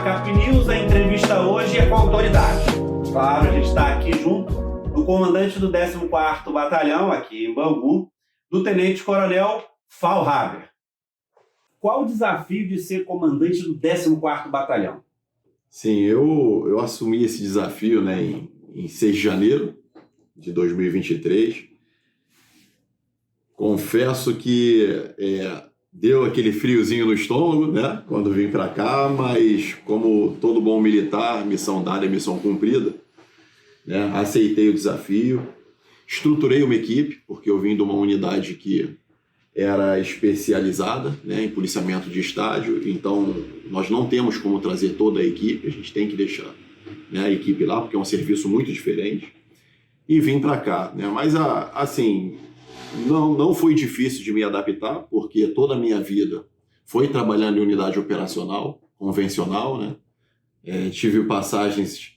Cap News, a entrevista hoje é com a autoridade. Claro, a gente está aqui junto do comandante do 14º Batalhão, aqui em Bangu, do Tenente-Coronel Faulhaber. Qual o desafio de ser comandante do 14º Batalhão? Sim, eu assumi esse desafio, em 6 de janeiro de 2023. Confesso que deu aquele friozinho no estômago, quando vim para cá, mas como todo bom militar, missão dada, missão cumprida, aceitei o desafio, estruturei uma equipe, porque eu vim de uma unidade que era especializada, em policiamento de estádio, então nós não temos como trazer toda a equipe, a gente tem que deixar a equipe lá, porque é um serviço muito diferente, e vim para cá, mas assim... Não foi difícil de me adaptar, porque toda a minha vida foi trabalhando em unidade operacional, convencional, tive passagens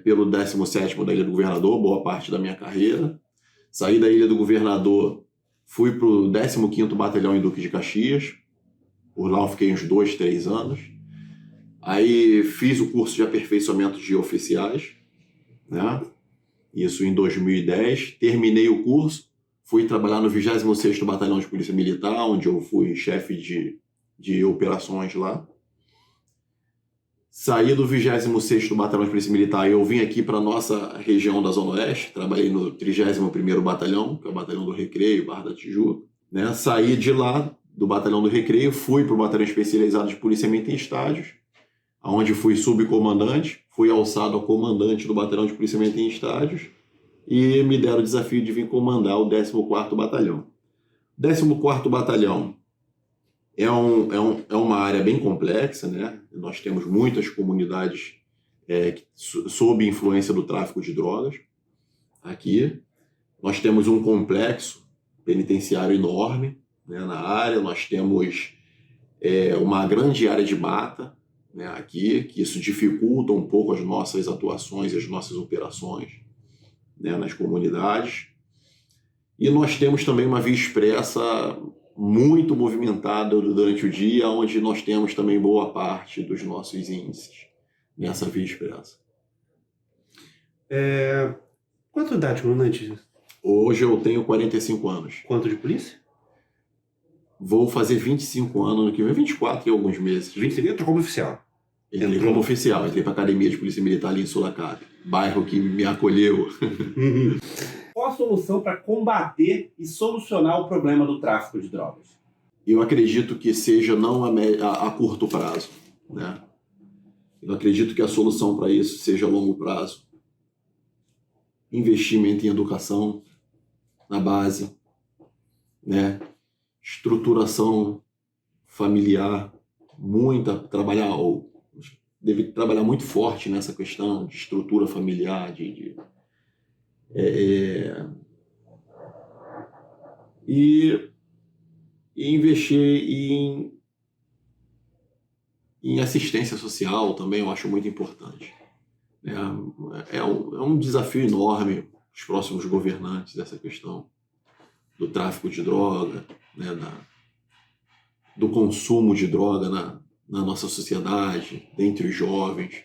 pelo 17º da Ilha do Governador, boa parte da minha carreira. Saí da Ilha do Governador, fui para o 15º Batalhão em Duque de Caxias, por lá eu fiquei uns 2, 3 anos. Aí fiz o curso de aperfeiçoamento de oficiais, isso em 2010, terminei o curso. Fui trabalhar no 26º Batalhão de Polícia Militar, onde eu fui chefe de operações lá. Saí do 26º Batalhão de Polícia Militar e eu vim aqui para a nossa região da Zona Oeste. Trabalhei no 31º Batalhão, que é o Batalhão do Recreio, Barra da Tijuca. Saí de lá, do Batalhão do Recreio, fui para o Batalhão Especializado de Policiamento em Estádios, onde fui subcomandante, fui alçado a comandante do Batalhão de Policiamento em Estádios, e me deram o desafio de vir comandar o 14º Batalhão. O 14º Batalhão é uma área bem complexa, Nós temos muitas comunidades sob influência do tráfico de drogas aqui. Nós temos um complexo penitenciário enorme na área, nós temos uma grande área de mata aqui, que isso dificulta um pouco as nossas atuações e as nossas operações nas comunidades. E nós temos também uma via expressa muito movimentada durante o dia, onde nós temos também boa parte dos nossos índices nessa via expressa. Quanto idade, comandante? Hoje eu tenho 45 anos. Quanto de polícia? Vou fazer 25 anos no que vem, 24 em alguns meses. 25 entrou como oficial? Entrei como oficial, entrei para a Academia de Polícia Militar ali em Sorocaba, bairro que me acolheu. Qual a solução para combater e solucionar o problema do tráfico de drogas? Eu acredito que seja não a curto prazo. Eu acredito que a solução para isso seja a longo prazo. Investimento em educação na base, estruturação familiar, deve trabalhar muito forte nessa questão de estrutura familiar, e investir em assistência social também, eu acho muito importante. É um desafio enorme os próximos governantes, essa questão do tráfico de droga, do consumo de droga na nossa sociedade, dentre os jovens,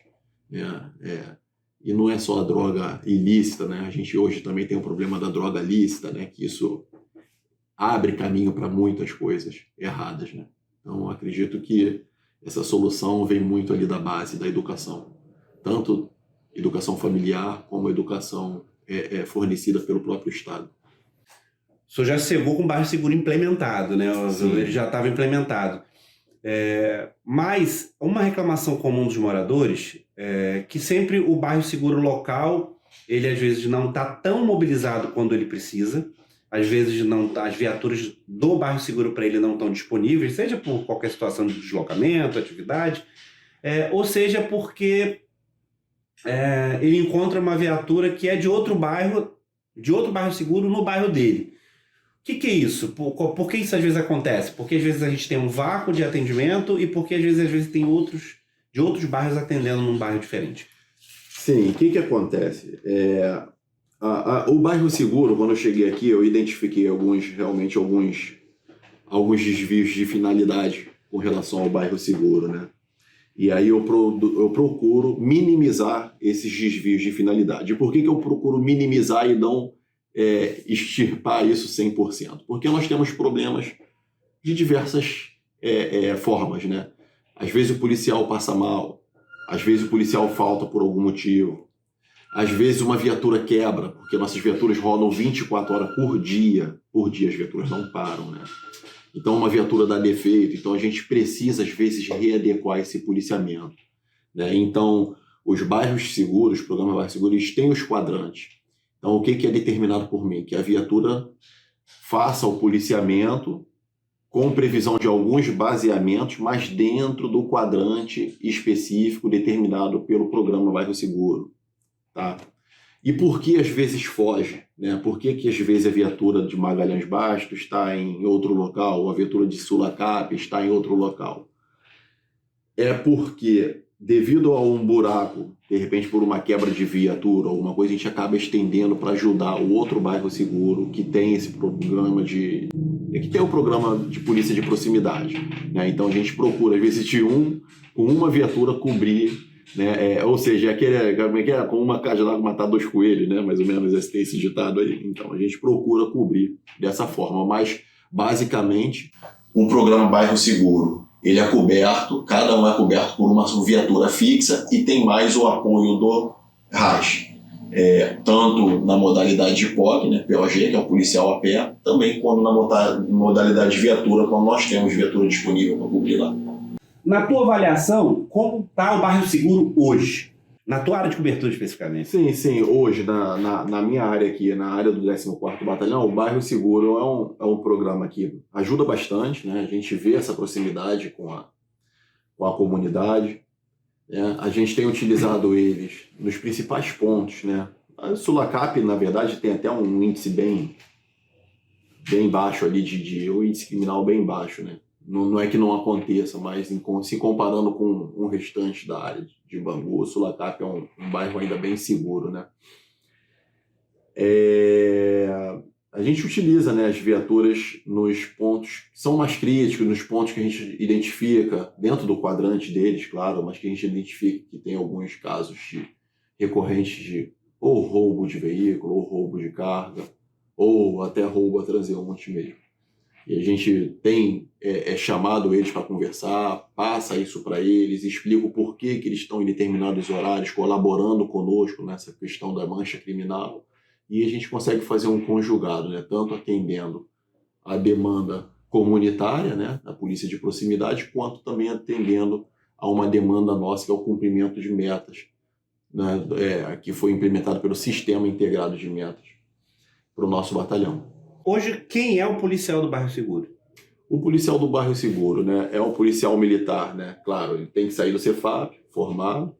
e não é só a droga ilícita, a gente hoje também tem o problema da droga lícita, que isso abre caminho para muitas coisas erradas, Então, acredito que essa solução vem muito ali da base da educação, tanto educação familiar como educação fornecida pelo próprio Estado. O senhor já chegou com o bairro seguro implementado, Sim. Ele já estava implementado. Mas uma reclamação comum dos moradores é que sempre o bairro seguro local, ele às vezes não está tão mobilizado quando ele precisa, às vezes as viaturas do bairro seguro para ele não estão disponíveis, seja por qualquer situação de deslocamento, atividade, ou seja porque ele encontra uma viatura que é de outro bairro de outro bairro seguro no bairro dele. O que é isso? Por que isso às vezes acontece? Porque às vezes a gente tem um vácuo de atendimento e porque às vezes tem outros de outros bairros atendendo num bairro diferente. Sim, o que acontece? O bairro seguro, quando eu cheguei aqui, eu identifiquei alguns desvios de finalidade com relação ao bairro seguro, né? E aí eu procuro minimizar esses desvios de finalidade. E por que eu procuro minimizar e não extirpar isso 100%? Porque nós temos problemas de diversas formas, né? Às vezes o policial passa mal, às vezes o policial falta por algum motivo, às vezes uma viatura quebra, porque nossas viaturas rodam 24 horas por dia as viaturas não param, né? Então uma viatura dá defeito, então a gente precisa às vezes readequar esse policiamento, né? Então os bairros seguros, o programa Bairro Seguro, eles têm os quadrantes. Então o que é determinado por mim? Que a viatura faça o policiamento com previsão de alguns baseamentos, mas dentro do quadrante específico determinado pelo programa Bairro Seguro, tá? E por que às vezes foge, né? Por que às vezes a viatura de Magalhães Bastos está em outro local, ou a viatura de Sulacap está em outro local? É porque, devido a um buraco, de repente por uma quebra de viatura, alguma coisa, a gente acaba estendendo para ajudar o outro bairro seguro que tem esse programa que tem o programa de polícia de proximidade, né? Então a gente procura, às vezes, com uma viatura cobrir, né? Ou seja, como é que é? Com uma cajadada matar dois coelhos, né? Mais ou menos esse ditado aí. Então a gente procura cobrir dessa forma, mas basicamente um programa Bairro Seguro, ele é coberto, cada um é coberto por uma viatura fixa e tem mais o apoio do RAS. Tanto na modalidade de POG, né, POG, que é o policial a pé, também quando na modalidade de viatura, quando nós temos viatura disponível para cobrir lá. Na tua avaliação, como está o bairro seguro hoje? Na tua área de cobertura especificamente? Sim. Hoje, na minha área aqui, na área do 14º Batalhão, o Bairro Seguro é um programa que ajuda bastante, né? A gente vê essa proximidade com a comunidade. A gente tem utilizado eles nos principais pontos, né? A Sulacap, na verdade, tem até um índice bem baixo ali, um índice criminal bem baixo, né? Não é que não aconteça, mas se comparando com o restante da área de Bangu, Sulacap é um bairro ainda bem seguro, né? A gente utiliza, né, as viaturas nos pontos que são mais críticos, nos pontos que a gente identifica, dentro do quadrante deles, claro, mas que a gente identifica que tem alguns casos recorrentes de ou roubo de veículo, ou roubo de carga, ou até roubo a transeunte mesmo. E a gente tem chamado eles para conversar, passa isso para eles, explica o porquê que eles estão em determinados horários, colaborando conosco nessa questão da mancha criminal. E a gente consegue fazer um conjugado, né? Tanto atendendo a demanda comunitária, né, da polícia de proximidade, quanto também atendendo a uma demanda nossa, que é o cumprimento de metas, né, que foi implementado pelo Sistema Integrado de Metas para o nosso batalhão. Hoje, quem é o policial do bairro seguro? O policial do bairro seguro, né, é um policial militar, né? Claro, ele tem que sair do Cefap, formado,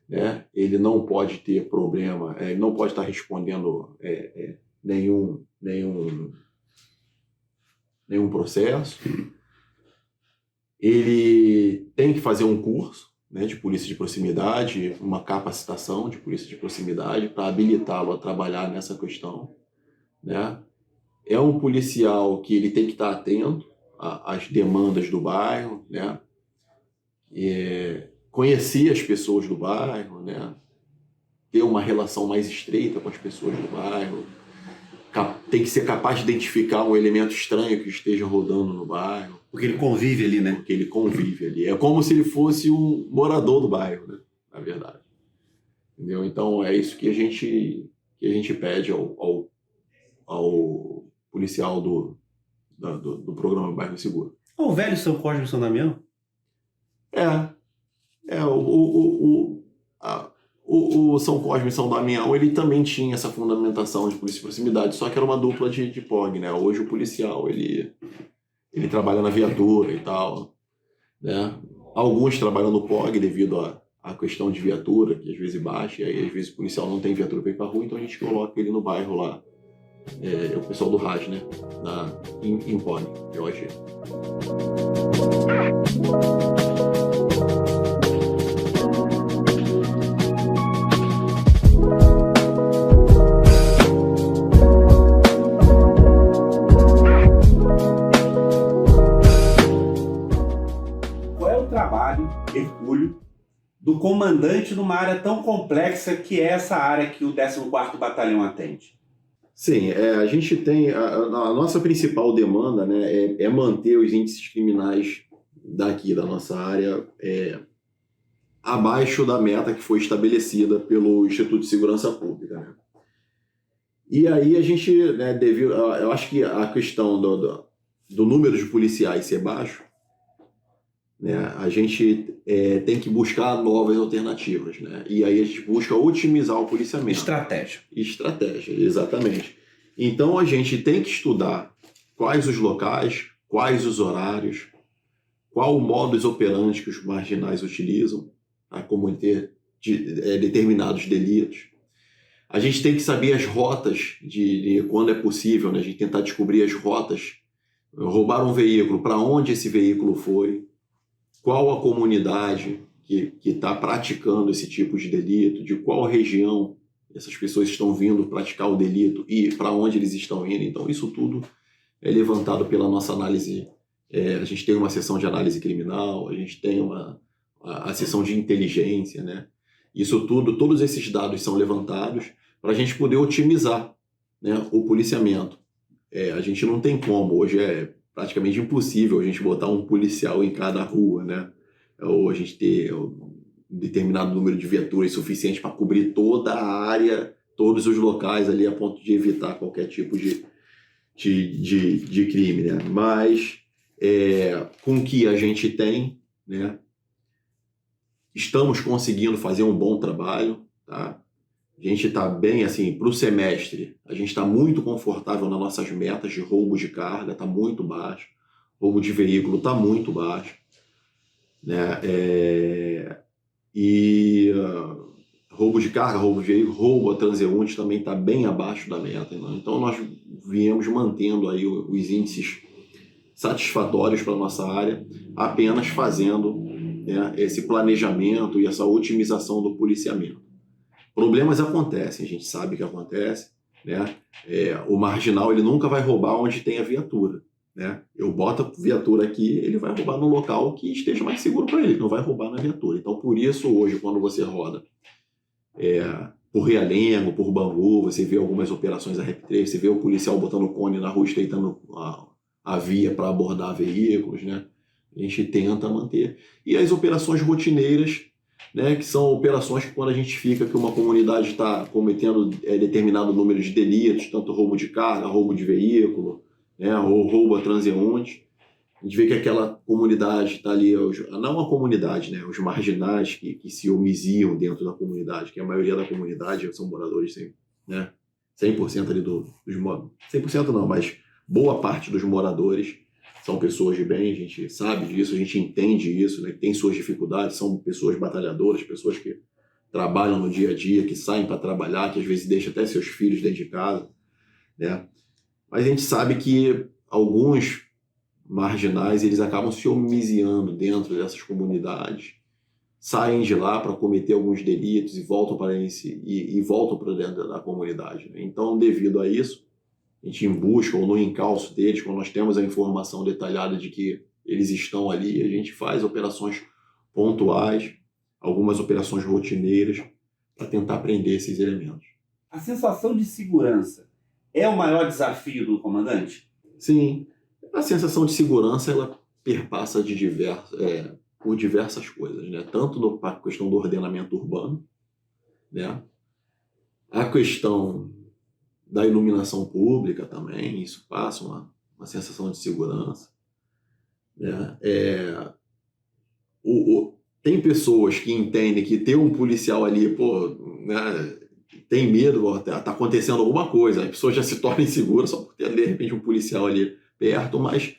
né? Ele não pode ter problema, ele não pode estar respondendo nenhum processo. Ele tem que fazer um curso, né, de polícia de proximidade, uma capacitação de polícia de proximidade para habilitá-lo a trabalhar nessa questão, né? É um policial que ele tem que estar atento às demandas do bairro, né? Conhecer as pessoas do bairro, né? Ter uma relação mais estreita com as pessoas do bairro, tem que ser capaz de identificar um elemento estranho que esteja rodando no bairro. Porque ele convive ali, né? Porque ele convive ali. É como se ele fosse um morador do bairro, né? Na verdade. Entendeu? Então é isso que a gente pede ao policial do programa Bairro Seguro. O velho São Cosme e São Damião? O São Cosme e São Damião, ele também tinha essa fundamentação de polícia de proximidade, só que era uma dupla de POG, né? Hoje o policial, ele trabalha na viatura e tal, né? Alguns trabalham no POG devido à questão de viatura, que às vezes baixa, e aí às vezes o policial não tem viatura para ir para rua, então a gente coloca ele no bairro lá, o pessoal do RAS, né? Na Impone, GOG. Qual é o trabalho, Hercúleo, do comandante numa área tão complexa que é essa área que o 14º Batalhão atende? Sim, a gente tem a nossa principal demanda, né, é manter os índices criminais daqui da nossa área abaixo da meta que foi estabelecida pelo Instituto de Segurança Pública, né? E aí a gente, né, eu acho que a questão do número de policiais ser baixo, né, a gente tem que buscar novas alternativas, né? E aí a gente busca otimizar o policiamento. Estratégia, exatamente. Então a gente tem que estudar quais os locais, quais os horários, qual o modus operandi que os marginais utilizam para cometer determinados delitos. A gente tem que saber as rotas de quando é possível, né? A gente tentar descobrir as rotas, roubar um veículo, para onde esse veículo foi, qual a comunidade que está praticando esse tipo de delito, de qual região essas pessoas estão vindo praticar o delito e para onde eles estão indo. Então, isso tudo é levantado pela nossa análise. A gente tem uma seção de análise criminal, a gente tem a seção de inteligência, né? Isso tudo, todos esses dados são levantados para a gente poder otimizar, né, o policiamento. A gente não tem como, hoje é praticamente impossível a gente botar um policial em cada rua, né? Ou a gente ter um determinado número de viaturas suficiente para cobrir toda a área, todos os locais ali, a ponto de evitar qualquer tipo de crime, né? Mas com o que a gente tem, né, estamos conseguindo fazer um bom trabalho, tá? A gente está bem, assim, para o semestre, a gente está muito confortável nas nossas metas de roubo de carga, está muito baixo, roubo de veículo está muito baixo, né? Roubo de carga, roubo de veículo, roubo a transeunte também está bem abaixo da meta, né? Então nós viemos mantendo aí os índices satisfatórios para a nossa área, apenas fazendo, né, esse planejamento e essa otimização do policiamento. Problemas acontecem, a gente sabe que acontece, né? O marginal ele nunca vai roubar onde tem a viatura, né? Eu boto a viatura aqui, ele vai roubar no local que esteja mais seguro para ele, não vai roubar na viatura. Então, por isso, hoje, quando você roda por Realengo, por Bangu, você vê algumas operações da REP3, você vê o policial botando cone na rua, estreitando a via para abordar veículos, né? A gente tenta manter. E as operações rotineiras, né, que são operações que quando a gente fica que uma comunidade está cometendo determinado número de delitos, tanto roubo de carga, roubo de veículo, né, ou roubo a transeunte, a gente vê que aquela comunidade está ali, não a comunidade, né, os marginais que se homiziam dentro da comunidade, que a maioria da comunidade são moradores, né, 100% ali dos 100% não, mas boa parte dos moradores são pessoas de bem, a gente sabe disso, a gente entende isso, né? Tem suas dificuldades, são pessoas batalhadoras, pessoas que trabalham no dia a dia, que saem para trabalhar, que às vezes deixam até seus filhos dentro de casa, né? Mas a gente sabe que alguns marginais, eles acabam se homiziando dentro dessas comunidades, saem de lá para cometer alguns delitos e voltam para voltam para dentro da comunidade, né? Então, devido a isso, a gente em busca ou no encalço deles, quando nós temos a informação detalhada de que eles estão ali, a gente faz operações pontuais, algumas operações rotineiras, para tentar prender esses elementos. A sensação de segurança é o maior desafio do comandante? Sim, a sensação de segurança ela perpassa por diversas coisas, né? Tanto a questão do ordenamento urbano, né? A questão da iluminação pública também, isso passa uma sensação de segurança, né? Tem pessoas que entendem que ter um policial ali, né, tem medo, tá acontecendo alguma coisa, a pessoa já se torna insegura só por ter, de repente, um policial ali perto, mas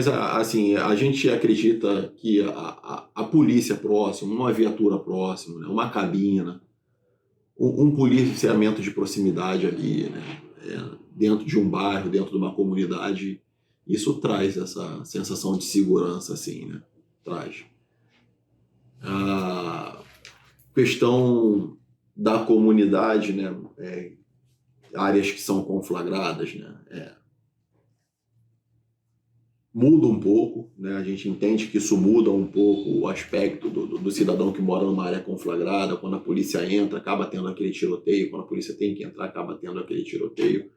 a gente acredita que a polícia próxima, uma viatura próxima, né, uma cabina, um policiamento de proximidade ali, né? Dentro de um bairro, dentro de uma comunidade, isso traz essa sensação de segurança, assim, né? Traz. A questão da comunidade, né? Áreas que são conflagradas, né? Muda um pouco, né? A gente entende que isso muda um pouco o aspecto do cidadão que mora numa área conflagrada. Quando a polícia entra, acaba tendo aquele tiroteio. Quando a polícia tem que entrar, acaba tendo aquele tiroteio,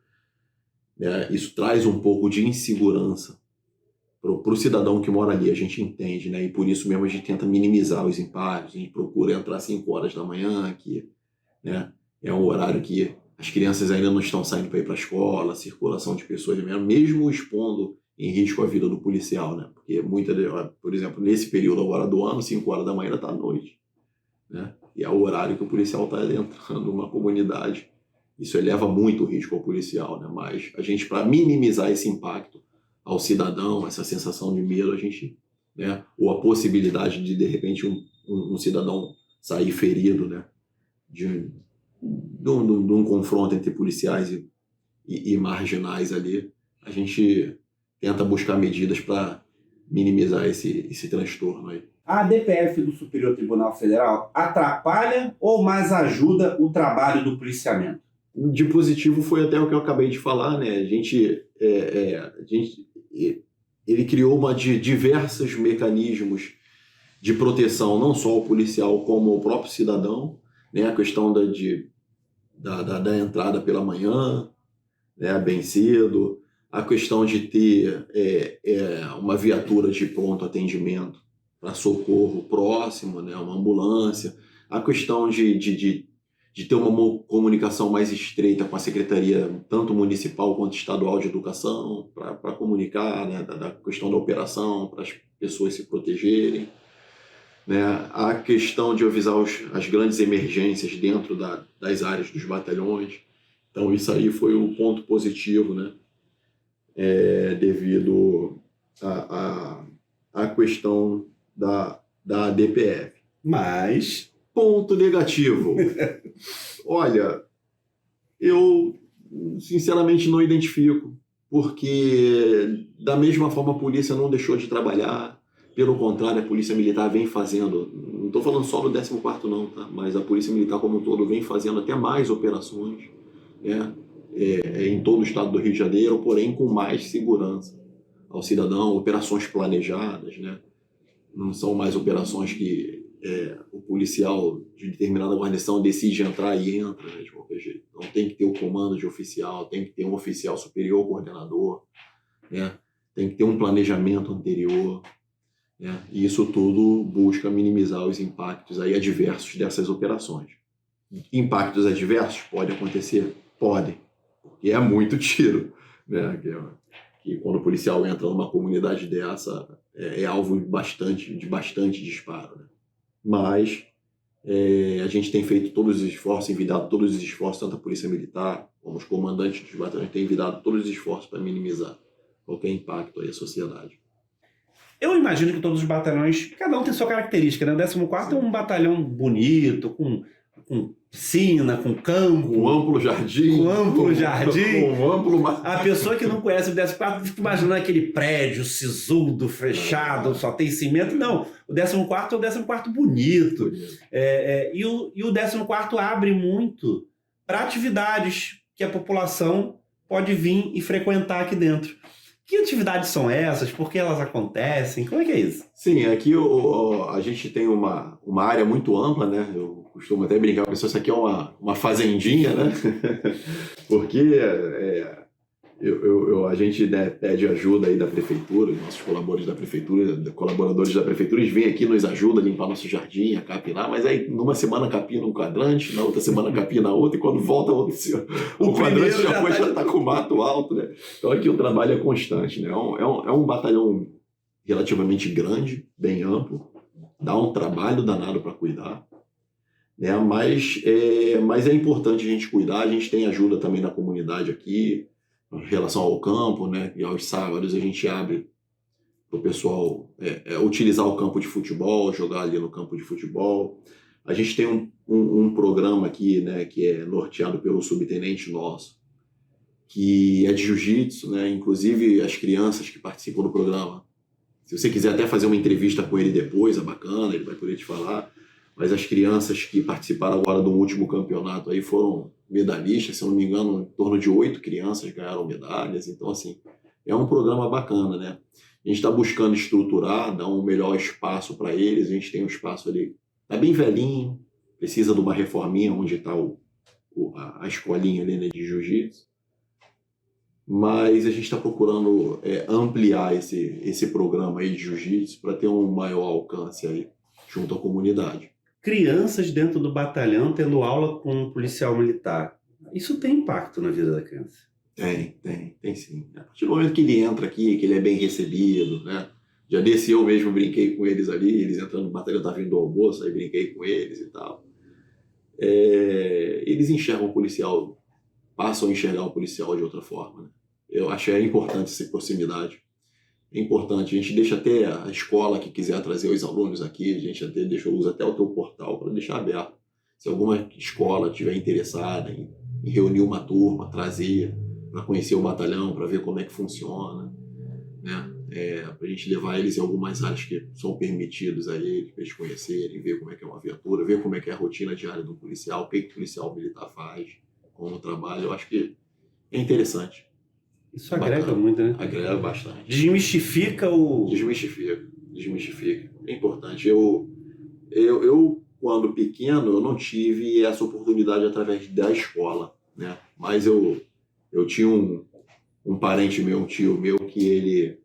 né? Isso traz um pouco de insegurança para o cidadão que mora ali, a gente entende, né? E por isso mesmo a gente tenta minimizar os impactos. A gente procura entrar às 5 horas da manhã, que, né, é um horário que as crianças ainda não estão saindo para ir para a escola, circulação de pessoas mesmo expondo em risco a vida do policial, né? Porque por exemplo, nesse período agora do ano, 5 horas da manhã está à noite, né? E é o horário que o policial está entrando numa comunidade. Isso eleva muito o risco ao policial, né? Mas a gente, para minimizar esse impacto ao cidadão, essa sensação de medo, a gente, né? Ou a possibilidade de repente, um cidadão sair ferido, né? De um confronto entre policiais e marginais ali, a gente tenta buscar medidas para minimizar esse transtorno aí. A DPF do Superior Tribunal Federal atrapalha ou mais ajuda o trabalho do policiamento? De positivo foi até o que eu acabei de falar, né? Ele criou diversos mecanismos de proteção, não só o policial como o próprio cidadão, né? A questão da entrada pela manhã, né? Bem cedo, a questão de ter uma viatura de pronto atendimento para socorro próximo, né? Uma ambulância, a questão de ter uma comunicação mais estreita com a Secretaria, tanto municipal quanto estadual de educação, para comunicar, né, da questão da operação, para as pessoas se protegerem, né, a questão de avisar as grandes emergências dentro das áreas dos batalhões. Então isso aí foi um ponto positivo, né, devido à questão da DPF. Mas... Ponto negativo. Olha, eu sinceramente não identifico, porque da mesma forma a polícia não deixou de trabalhar, pelo contrário, a polícia militar vem fazendo, não estou falando só do 14º não, tá? Mas a polícia militar como um todo vem fazendo até mais operações, né? Em todo o estado do Rio de Janeiro, porém com mais segurança ao cidadão, operações planejadas, né? Não são mais operações que o policial de determinada guarnição decide entrar e entra, né, de qualquer jeito. Então tem que ter o comando de oficial, tem que ter um oficial superior coordenador, né? Tem que ter um planejamento anterior, né? E isso tudo busca minimizar os impactos aí adversos dessas operações. Impactos adversos pode acontecer? Podem, porque é muito tiro, né? Que quando o policial entra numa comunidade dessa, é alvo de bastante disparo, né? Mas a gente tem feito todos os esforços, envidado todos os esforços, tanto a Polícia Militar como os comandantes dos batalhões têm envidado todos os esforços para minimizar qualquer impacto aí à sociedade. Eu imagino que todos os batalhões, cada um tem sua característica, né? O 14º é um batalhão bonito, com piscina, com campo. Com amplo jardim. Com amplo jardim. Com amplo... A pessoa que não conhece o 14º fica imaginando aquele prédio sisudo, fechado, só tem cimento. Não, o 14º é o 14º bonito. E o 14º abre muito para atividades que a população pode vir e frequentar aqui dentro. Que atividades são essas? Por que elas acontecem? Como é que é isso? Sim, aqui a gente tem uma área muito ampla, né? Eu costumo até brincar com a pessoa, isso aqui é uma fazendinha, né? Porque a gente, né, pede ajuda aí da prefeitura, nossos colaboradores da prefeitura, eles vêm aqui, nos ajudam a limpar nosso jardim, a capinar, mas aí numa semana capina um quadrante, na outra semana capina outra, e quando volta o quadrante já está com o mato alto, né? Então aqui o trabalho é constante, né? É um batalhão relativamente grande, bem amplo, dá um trabalho danado para cuidar, né? Mas é importante a gente cuidar, a gente tem ajuda também da comunidade aqui, em relação ao campo, né? E aos sábados a gente abre para o pessoal utilizar o campo de futebol, jogar ali no campo de futebol. A gente tem um programa aqui, né, que é norteado pelo subtenente nosso, que é de jiu-jitsu, né? Inclusive as crianças que participam do programa. Se você quiser até fazer uma entrevista com ele depois, é bacana, ele vai poder te falar. Mas as crianças que participaram agora do último campeonato aí foram medalhistas, se eu não me engano, em torno de 8 crianças ganharam medalhas. Então, assim, é um programa bacana, né? A gente está buscando estruturar, dar um melhor espaço para eles. A gente tem um espaço ali, tá bem velhinho, precisa de uma reforminha onde está a escolinha ali, né, de jiu-jitsu. Mas a gente está procurando ampliar esse programa aí de jiu-jitsu para ter um maior alcance aí junto à comunidade. Crianças dentro do batalhão tendo aula com um policial militar. Isso tem impacto na vida da criança? Tem sim. A partir do momento que ele entra aqui, que ele é bem recebido, né? Já desse eu mesmo brinquei com eles ali, eles entrando no batalhão, tá vindo do almoço, aí brinquei com eles e tal. Eles enxergam o policial, passam a enxergar o policial de outra forma, né? Eu acho importante essa proximidade. É importante, a gente deixa até a escola que quiser trazer os alunos aqui, a gente usa até o teu portal para deixar aberto. Se alguma escola estiver interessada em reunir uma turma, trazer para conhecer o batalhão, para ver como é que funciona, né? Para a gente levar eles em algumas áreas que são permitidos a eles, para eles conhecerem, ver como é que é uma viatura, ver como é que é a rotina diária do policial, o que o policial militar faz, como trabalha. Eu acho que é interessante. Isso agrega muito, né? Agrega bastante. Desmistifica. Desmistifica. É importante. Eu, quando pequeno, eu não tive essa oportunidade através da escola, né? Mas eu tinha um parente meu, um tio meu, que ele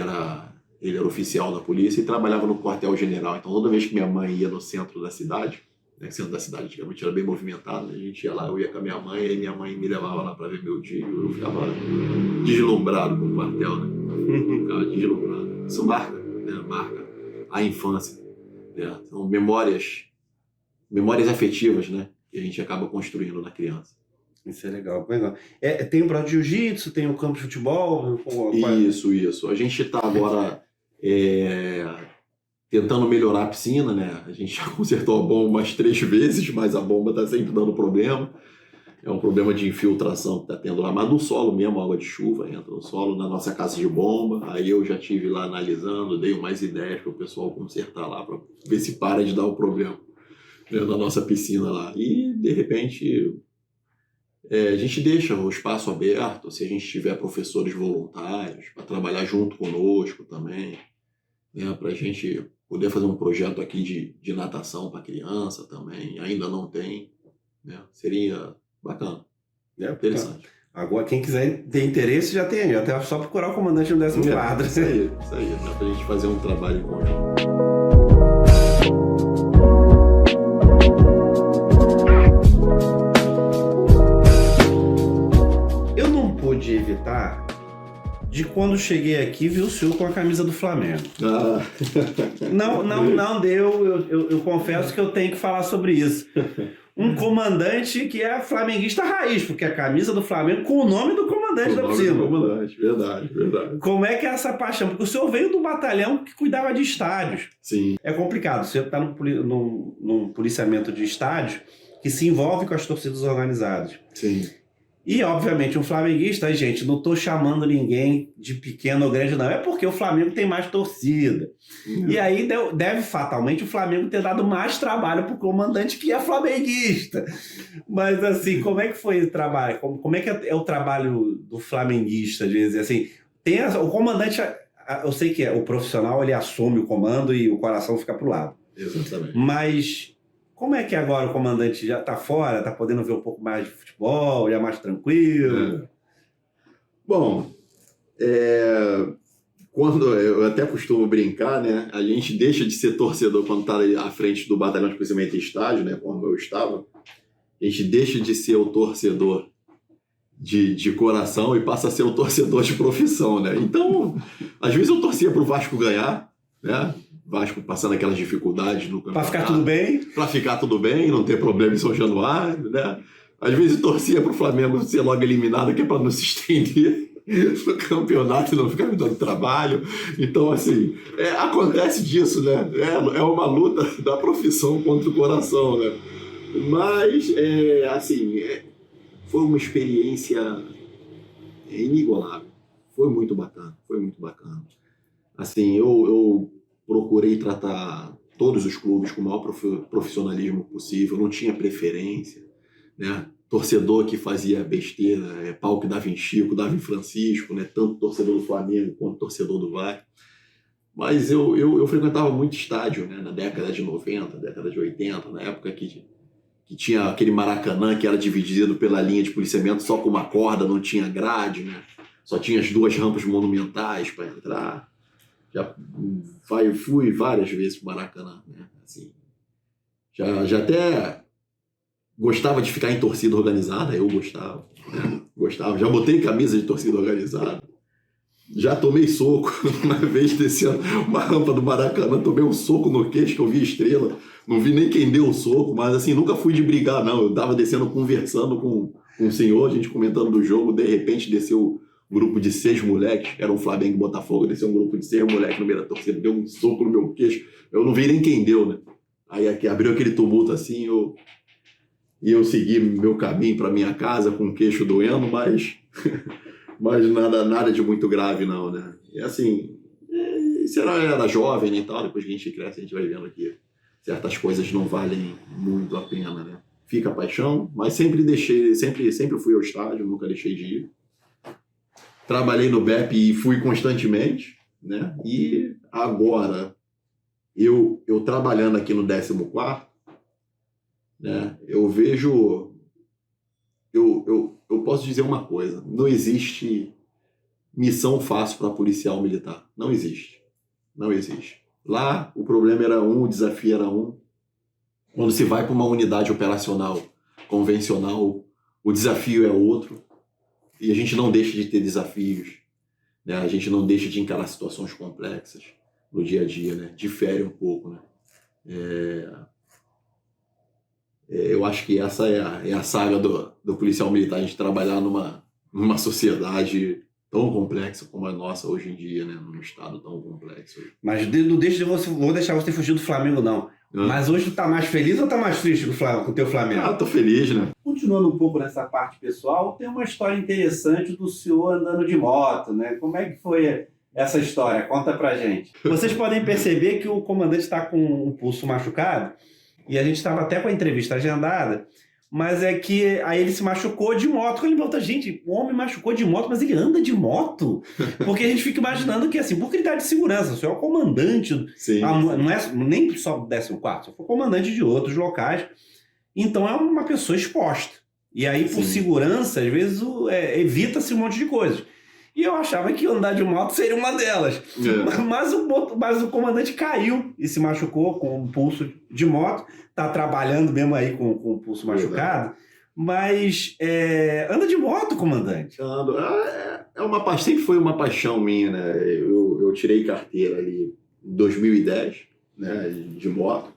era oficial da polícia e trabalhava no quartel-general. Então, toda vez que minha mãe ia no centro da cidade, né, o centro da cidade antigamente era bem movimentado, a gente ia lá, eu ia com a minha mãe, e minha mãe me levava lá para ver meu tio, eu ficava deslumbrado com o quartel, né? Ficava deslumbrado. Isso marca, né? Marca a infância, né? São memórias afetivas, né? Que a gente acaba construindo na criança. Isso é legal. Tem o braço de jiu-jitsu, tem o campo de futebol. Isso. A gente está agora tentando melhorar a piscina, né? A gente já consertou a bomba umas 3 vezes, mas a bomba está sempre dando problema. É um problema de infiltração que está tendo lá, mas no solo mesmo, água de chuva entra no solo, na nossa casa de bomba. Aí eu já estive lá analisando, dei umas ideias para o pessoal consertar lá, para ver se para de dar o problema, né, na nossa piscina lá. E, de repente, a gente deixa o espaço aberto, se a gente tiver professores voluntários, para trabalhar junto conosco também, né, para a gente poder fazer um projeto aqui de natação para criança também. Ainda não tem, né? Seria bacana, interessante. Agora, quem quiser ter interesse já tem aí, até só procurar o comandante do 10º quadro. Isso aí, dá pra gente fazer um trabalho em conjunto. Eu não pude evitar de quando cheguei aqui ver o senhor com a camisa do Flamengo. Não deu, eu confesso que eu tenho que falar sobre isso. Um comandante que é flamenguista raiz, porque a camisa do Flamengo com o nome do comandante da piscina. Verdade. Como é que é essa paixão? Porque o senhor veio do batalhão que cuidava de estádios. Sim. É complicado, você está num policiamento de estádios que se envolve com as torcidas organizadas. Sim. E, obviamente, um flamenguista, gente, não estou chamando ninguém de pequeno ou grande, não. É porque o Flamengo tem mais torcida. E aí deve fatalmente o Flamengo ter dado mais trabalho para o comandante que é flamenguista. Mas, assim, como é que foi o trabalho? Como é que é o trabalho do flamenguista? De dizer assim, o comandante, eu sei que o profissional, ele assume o comando e o coração fica para o lado. Exatamente. Mas como é que agora o comandante já está fora, está podendo ver um pouco mais de futebol, já mais tranquilo? Bom, quando eu até costumo brincar, né? A gente deixa de ser torcedor quando está à frente do batalhão de policiamento em estágio, né? Como eu estava. A gente deixa de ser o torcedor de coração e passa a ser o torcedor de profissão, né? Então, às vezes eu torcia para o Vasco ganhar, né? Vasco passando aquelas dificuldades no campeonato. Para ficar tudo bem? Para ficar tudo bem, não ter problema em São Januário, né? Às vezes torcia para o Flamengo ser logo eliminado, que é para não se estender. no campeonato e não ficar me dando trabalho. Então, assim, acontece disso, né? É uma luta da profissão contra o coração, né? Mas, assim, foi uma experiência inigualável. Foi muito bacana, foi muito bacana. Assim, eu procurei tratar todos os clubes com o maior profissionalismo possível, não tinha preferência, né? Torcedor que fazia besteira, pau que dava em Chico, dava em Francisco, né? Tanto torcedor do Flamengo quanto torcedor do Vasco. Mas eu frequentava muito estádio, né? Na década de 90, década de 80, na época que tinha aquele Maracanã que era dividido pela linha de policiamento só com uma corda, não tinha grade, né? Só tinha as 2 rampas monumentais para entrar. Fui várias vezes para o Maracanã, né? Assim, já até gostava de ficar em torcida organizada, eu gostava, né? Gostava. Já botei camisa de torcida organizada. Já tomei soco uma vez descendo uma rampa do Maracanã, tomei um soco no queixo que eu vi estrela. Não vi nem quem deu o soco, mas assim, nunca fui de brigar, não. Eu tava descendo conversando com um senhor, a gente comentando do jogo, de repente desceu um grupo de 6 moleques, era um Flamengo e Botafogo, desceu um grupo de 6 moleques no meio da torcida, deu um soco no meu queixo. Eu não vi nem quem deu, né? Aí aqui, abriu aquele tumulto assim, e eu segui meu caminho para minha casa com o queixo doendo, mas nada de muito grave não, né? E assim, isso era jovem, né, e tal, depois que a gente cresce a gente vai vendo que certas coisas não valem muito a pena, né? Fica a paixão, mas sempre fui ao estádio, nunca deixei de ir. Trabalhei no BEP e fui constantemente, né? E agora, eu trabalhando aqui no 14º, né? Eu vejo... Eu posso dizer uma coisa, não existe missão fácil para policial militar. Não existe. Não existe. Lá, o problema era um, o desafio era um. Quando se vai para uma unidade operacional convencional, o desafio é outro. E a gente não deixa de ter desafios, né? A gente não deixa de encarar situações complexas no dia a dia, né? Difere um pouco, né? Eu acho que essa é a saga do policial militar, a gente trabalhar numa sociedade tão complexa como a nossa hoje em dia, né? Num estado tão complexo. Mas não vou deixar você fugir do Flamengo, não. Mas hoje tu tá mais feliz ou tá mais triste com o teu Flamengo? Tô feliz, né? Continuando um pouco nessa parte pessoal, tem uma história interessante do senhor andando de moto, né? Como é que foi essa história? Conta pra gente. Vocês podem perceber que o comandante está com o pulso machucado, e a gente estava até com a entrevista agendada, mas é que aí ele se machucou de moto. Quando ele volta, gente, o homem machucou de moto, mas ele anda de moto? Porque a gente fica imaginando que, assim, por critério de segurança, o senhor é o comandante, Sim. Não é nem só do 14º, só foi comandante de outros locais, então é uma pessoa exposta. E aí, por segurança, às vezes, evita-se um monte de coisas. E eu achava que andar de moto seria uma delas. Mas o comandante caiu e se machucou com o pulso de moto. Tá trabalhando mesmo aí com o pulso machucado. Mas anda de moto, comandante? Ando. Sempre foi uma paixão minha, né? Eu tirei carteira ali em 2010, né, de moto.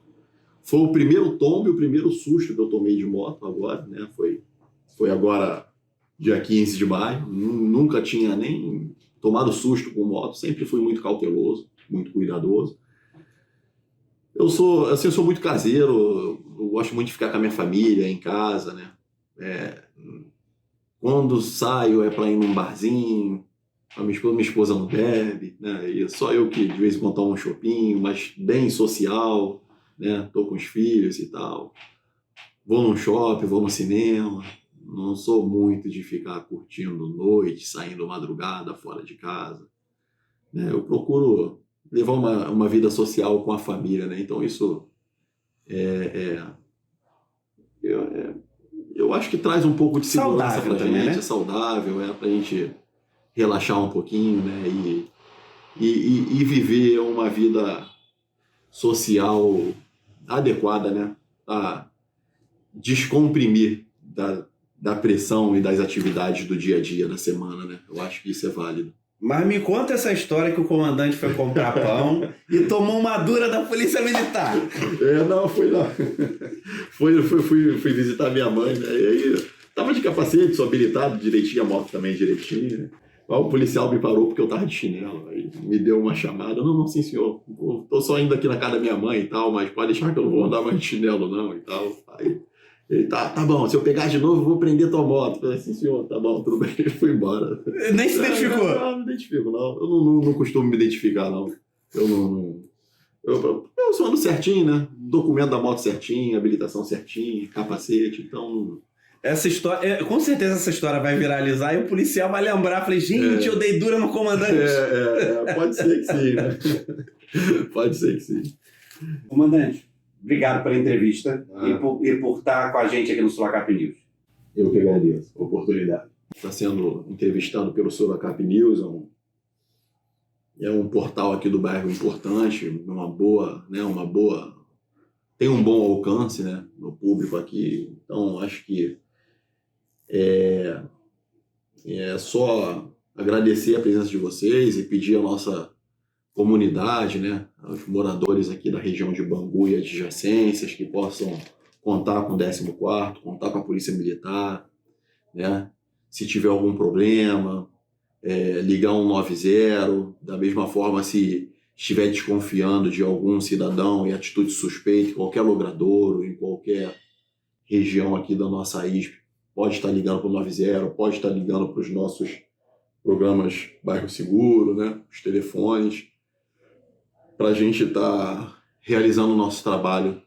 Foi o primeiro tombo e o primeiro susto que eu tomei de moto agora, né? Foi agora... dia 15 de maio, nunca tinha nem tomado susto com moto, sempre fui muito cauteloso, muito cuidadoso. Eu sou muito caseiro, eu gosto muito de ficar com a minha família em casa, né? Quando saio é para ir num barzinho, minha esposa não bebe, né? E só eu que de vez em quando tomo um chopinho, mas bem social, né? Tô com os filhos e tal. Vou num shopping, vou no cinema. Não sou muito de ficar curtindo noite, saindo madrugada fora de casa, né? Eu procuro levar uma vida social com a família, né? Então isso eu acho que traz um pouco de segurança pra gente, né? É saudável, pra gente relaxar um pouquinho, né? E viver uma vida social adequada, né? A descomprimir da pressão e das atividades do dia a dia, da semana, né? Eu acho que isso é válido. Mas me conta essa história que o comandante foi comprar pão e tomou uma dura da polícia militar. Fui lá. Fui visitar minha mãe, né? E aí tava de capacete, sou habilitado direitinho, a moto também direitinho, né? O policial me parou porque eu tava de chinelo. Aí me deu uma chamada. Não, sim, senhor. Tô só indo aqui na casa da minha mãe e tal, mas pode deixar que eu não vou andar mais de chinelo, não, e tal. Aí ele, tá bom, se eu pegar de novo, eu vou prender tua moto. Eu falei, sim, senhor, tá bom, tudo bem. Ele foi embora. Nem se identificou? Não me identifico, não. Eu não costumo me identificar, não. Eu só ando certinho, né? Documento da moto certinho, habilitação certinho, capacete, então... Essa história, com certeza essa história vai viralizar e o policial vai lembrar. Falei, gente, eu dei dura no comandante. Pode ser que sim, né? Pode ser que sim. Comandante, obrigado pela entrevista e por estar com a gente aqui no Sulacap News. Eu que agradeço a oportunidade. Está sendo entrevistado pelo Sulacap News, é um portal aqui do bairro importante, tem um bom alcance, né, no público aqui, então acho que é só agradecer a presença de vocês e pedir à nossa comunidade, né, aos moradores aqui da região de Bangu e adjacências que possam contar com o 14º, contar com a Polícia Militar, né, se tiver algum problema, ligar 190, da mesma forma se estiver desconfiando de algum cidadão em atitude suspeita, em qualquer logradouro, em qualquer região aqui da nossa ISP, pode estar ligando para o 90, pode estar ligando para os nossos programas Bairro Seguro, né, os telefones, para a gente estar realizando o nosso trabalho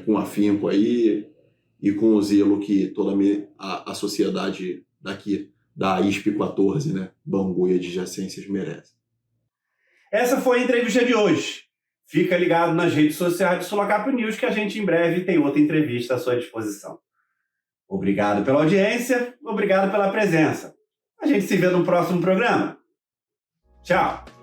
com afinco aí e com o zelo que toda a sociedade daqui da ISP 14, né, Bangu e adjacências merece. Essa foi a entrevista de hoje. Fica ligado nas redes sociais do Sulacap News que a gente em breve tem outra entrevista à sua disposição. Obrigado pela audiência, obrigado pela presença. A gente se vê no próximo programa. Tchau!